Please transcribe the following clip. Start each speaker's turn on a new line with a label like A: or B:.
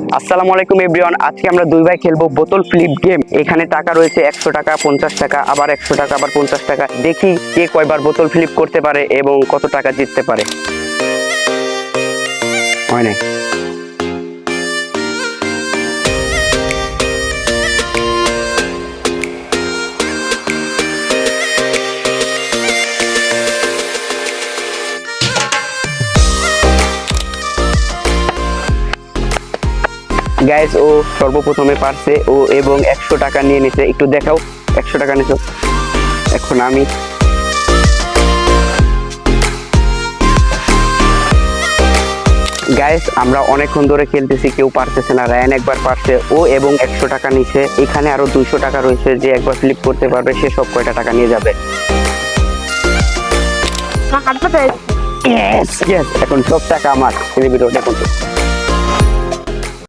A: আসসালামু আলাইকুম এভরিওয়ান, আজকে আমরা দুই ভাই খেলবো বোতল ফ্লিপ গেম। এখানে টাকা রয়েছে 100 টাকা, 50 টাকা, আবার 100 টাকা, আবার 50 টাকা। দেখি কে কয়বার বোতল ফ্লিপ করতে পারে এবং কত টাকা জিততে পারে। হয় না গাইস, ও সর্বপ্রথমে পারছে ও এবং 100 টাকা নিয়ে নিছে। একটু দেখাও, 100 টাকা নিছো। এখন আমি গাইস, আমরা অনেকক্ষণ ধরে খেলতেছি, কেউ পারতেছে না। রায়ান একবার পারছে, ও এবং 100 টাকা নিছে। এখানে আরো 200 টাকা রয়েছে, যে একবার ফ্লিপ করতে পারবে সে সব কয়টা টাকা নিয়ে যাবে। Yes, yes, এখন সব টাকা আমার। ভিডিওটা দেখুন।